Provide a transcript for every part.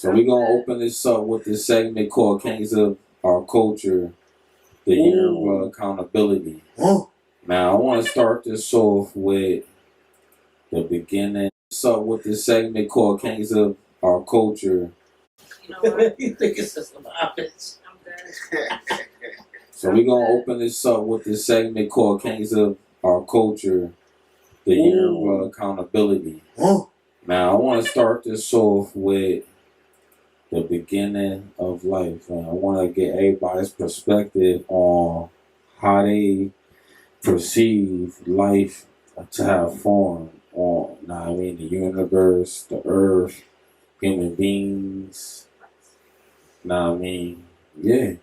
So we're going to open this up with this segment called Kings of Our Culture, the Year of Accountability. Now, I want to start this off with the beginning. So with this segment called Kings of Our Culture. You know what? You think it's just some habits? I'm good. So we're going to open this up with this segment called Kings of Our Culture, the Year of Accountability. Now, I want to start this off with the beginning of life. And I want to get everybody's perspective on how they perceive life to have formed on, the universe, the earth, human beings. Yeah.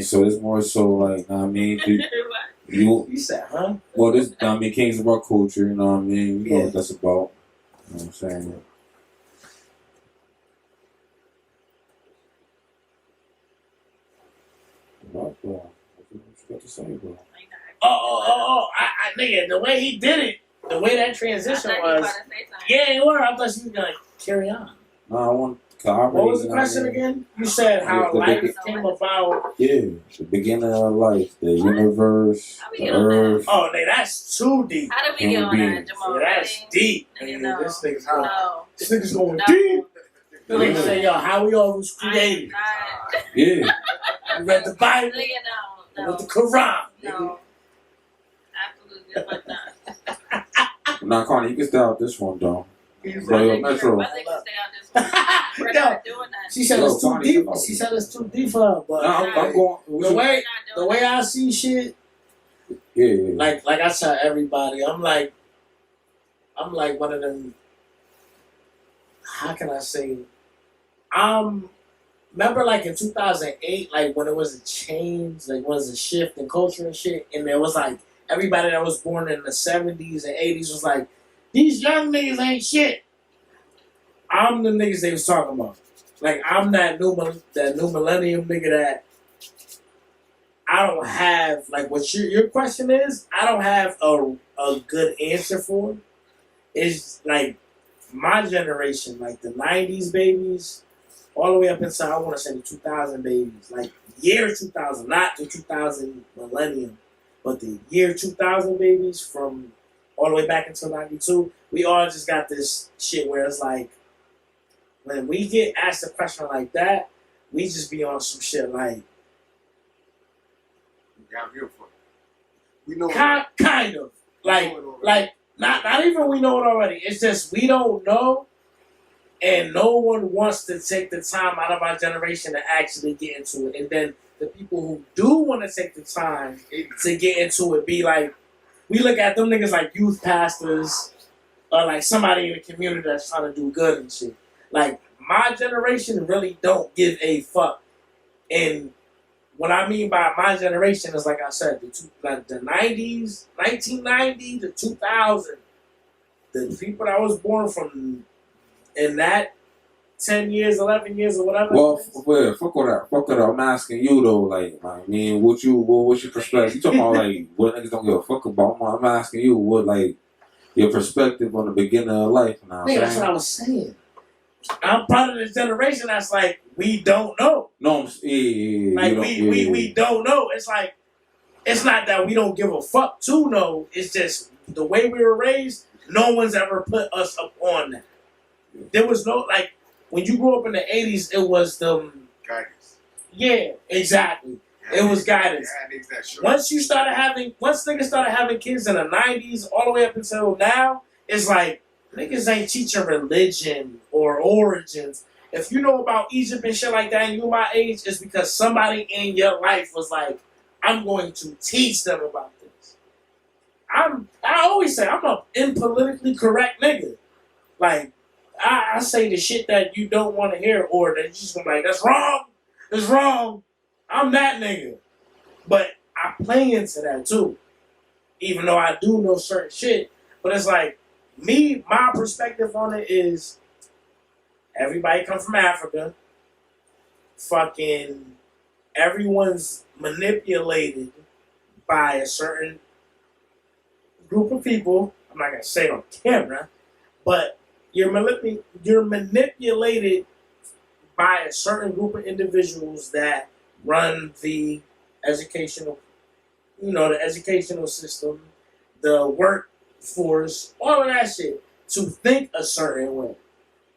So it's more so like, you said, huh? Well, this, Kings of Our Culture, you know what I mean? You know what that's about. You know what I'm saying? What you got to say, bro? Nigga, the way he did it, the way that transition was. Yeah, it was. I thought she was going to carry on. No, I want. What was the question again? You said how life came about. Yeah, the beginning of life, the universe, the earth. Oh, that's too deep. How do we get on that, Jamal? That's deep. No. This nigga's going deep. The nigga say, yo, how we all was created. Yeah. We read the Bible. No. With the Quran. No. Absolutely not. Nah, Connie, you can stay out this one, though. Metro. She said it's too deep. She said it's too deep for her. But I'm going. The way I see shit. Yeah. Like I tell everybody, I'm like one of them. How can I say? Remember like in 2008, like when it was a change, like when it was a shift in culture and shit, and there was like everybody that was born in the 70s and 80s was like, these young niggas ain't shit. I'm the niggas they was talking about. Like I'm that new millennium nigga that I don't have like what your question is. I don't have a good answer for. It's like my generation, like the 90s babies, all the way up until I want to say the 2000 babies, like year 2000, not the 2000 millennium, but the year 2000 babies from all the way back until 92, we all just got this shit where it's like, when we get asked a question like that, we just be on some shit like, we know kind of. Like, not even we know it already. It's just we don't know, and no one wants to take the time out of our generation to actually get into it. And then the people who do want to take the time to get into it be like, we look at them niggas like youth pastors or like somebody in the community that's trying to do good and shit. Like, my generation really don't give a fuck. And what I mean by my generation is, like I said, the 90s, 1990 to 2000. The people that was born from in that 10 years, 11 years, or whatever. Well, fuck all that. Fuck it up. I'm asking you, though, what's your perspective? You talking about, like, what niggas don't give a fuck about? I'm asking you, what, like, your perspective on the beginning of life now. Man, that's what I was saying. I'm part of this generation that's like, we don't know. No, like, we don't know. It's like, it's not that we don't give a fuck to know. It's just the way we were raised, no one's ever put us up on that. There was no, like, when you grew up in the 80s, it was the guidance. Yeah, exactly. It was guidance. Once niggas started having kids in the 90s, all the way up until now, it's like, niggas ain't teaching religion or origins. If you know about Egypt and shit like that and you my age, it's because somebody in your life was like, I'm going to teach them about this. I always say, I'm a impolitically correct nigga. Like, I say the shit that you don't want to hear or that you just gonna be like, that's wrong. It's wrong. I'm that nigga. But I play into that too. Even though I do know certain shit. But it's like, my perspective on it is everybody come from Africa. Fucking everyone's manipulated by a certain group of people. I'm not going to say it on camera. But you're manipulated by a certain group of individuals that run the educational, the educational system, the workforce, all of that shit, to think a certain way.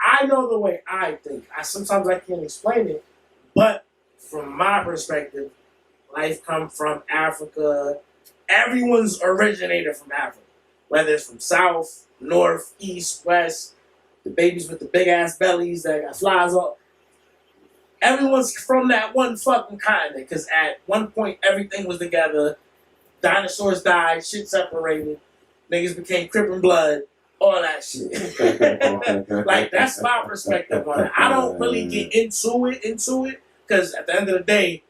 I know the way I think. Sometimes I can't explain it, but from my perspective, life comes from Africa. Everyone's originated from Africa, whether it's from South, North, East, West. The babies with the big ass bellies that got flies up. Everyone's from that one fucking continent, because at one point everything was together. Dinosaurs died, shit separated, niggas became Crip and Blood, all that shit. Like, that's my perspective on it. I don't really get into it, because at the end of the day,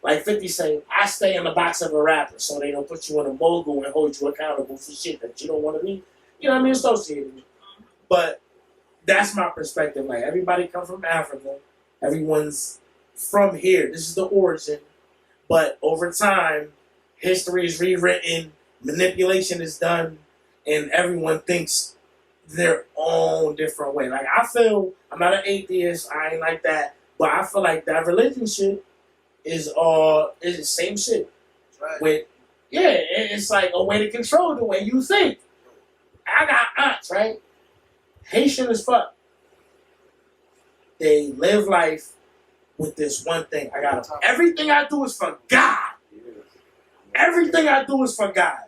like 50 say, I stay in the box of a rapper, so they don't put you in a mogul and hold you accountable for shit that you don't want to be, associated with. But that's my perspective. Like, everybody come from Africa. Everyone's from here. This is the origin. But over time, history is rewritten, manipulation is done, and everyone thinks their own different way. Like, I feel, I'm not an atheist, I ain't like that, but I feel like that religion shit is the same shit. Right. It's like a way to control the way you think. I got aunts, right? Haitian as fuck. They live life with this one thing. Everything I do is for God. Everything I do is for God.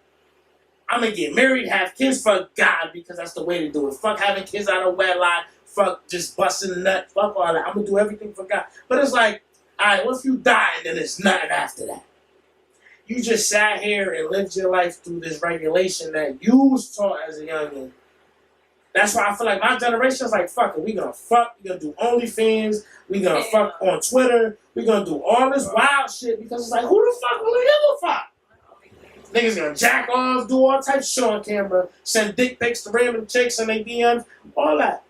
I'm gonna get married, have kids for God, because that's the way to do it. Fuck having kids out of wedlock. Fuck just busting the nut. Fuck all that. I'm gonna do everything for God. But it's like, alright, what if you die and then it's nothing after that? You just sat here and lived your life through this regulation that you was taught as a youngin'. That's why I feel like my generation is like, fuck it, we gonna fuck, we gonna do OnlyFans, we gonna fuck on Twitter, we gonna do all this wild shit, because it's like, who the fuck really give a fuck? Niggas gonna jack off, do all types of shit on camera, send dick pics to random chicks and they DMs, all that.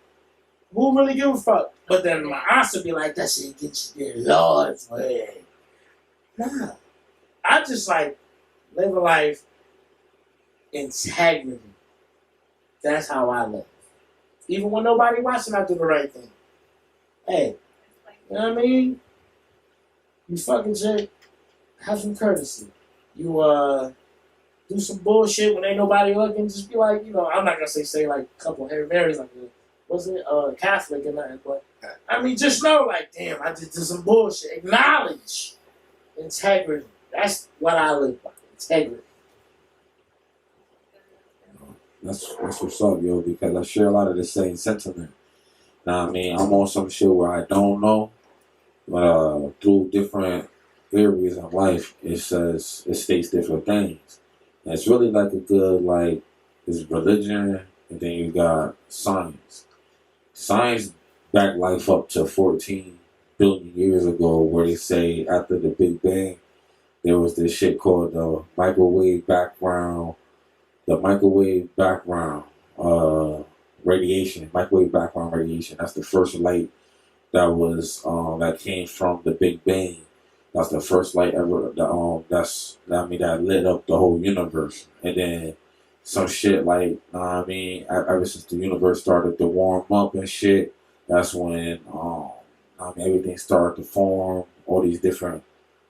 Who really give a fuck? But then my aunts would be like, that shit gets you there, Lord's way. Nah. I just like live a life integrity. That's how I live. Even when nobody watching, I do the right thing. Hey, you know what I mean? You fucking chick, have some courtesy. You do some bullshit when ain't nobody looking. Just be like, I'm not gonna say like a couple of Harry Marys like Catholic or nothing, but I mean, just know, like, damn, I just did some bullshit. Acknowledge integrity. That's what I live by. Integrity. That's what's up, yo, because I share a lot of the same sentiment. Now, I mean, I'm on some shit where I don't know, but through different areas of life, it states different things. And it's really like a good, like, it's religion, and then you got science. Science backed life up to 14 billion years ago, where they say after the Big Bang, there was this shit called the microwave background radiation. Microwave background radiation. That's the first light that came from the Big Bang. That's the first light ever. That lit up the whole universe. And then some shit like, ever since the universe started to warm up and shit, that's when everything started to form. All these different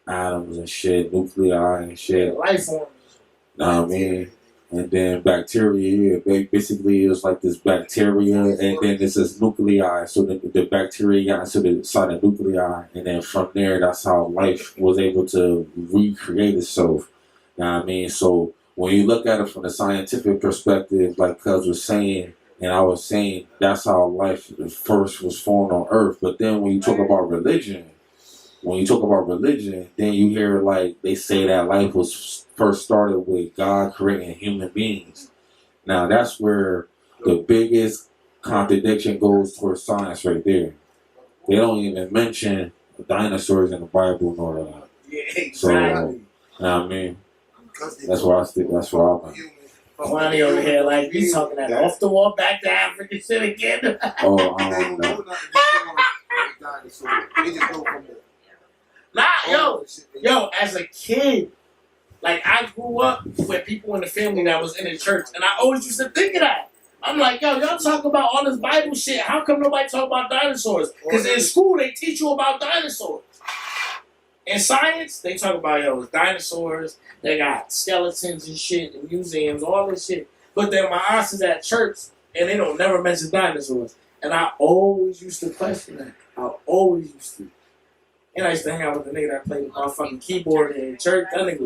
atoms and shit, nuclei and shit. Life forms. And then bacteria, basically it was like this bacteria, and then this is nuclei. So the bacteria got into the side of nuclei, and then from there, that's how life was able to recreate itself. So when you look at it from the scientific perspective, like Cuz was saying, and I was saying, that's how life first was formed on Earth. But then when you talk about religion, then you hear like they say that life was first started with God creating human beings. Now that's where the biggest contradiction goes towards science right there. They don't even mention dinosaurs in the Bible nor that. Yeah, exactly. So, that's where I stick. That's where I'm at. Kwani over here, like, he's talking that off the wall, back to African shit again. Yo, as a kid, like, I grew up with people in the family that was in the church, and I always used to think of that. I'm like, yo, y'all talk about all this Bible shit. How come nobody talk about dinosaurs? Because in school they teach you about dinosaurs. In science, they talk about it's dinosaurs. They got skeletons and shit in museums, all this shit. But then my aunts is at church and they don't never mention dinosaurs. And I always used to question that. I always used to. And I used to hang out with the nigga that played my fucking keyboard in church. That nigga was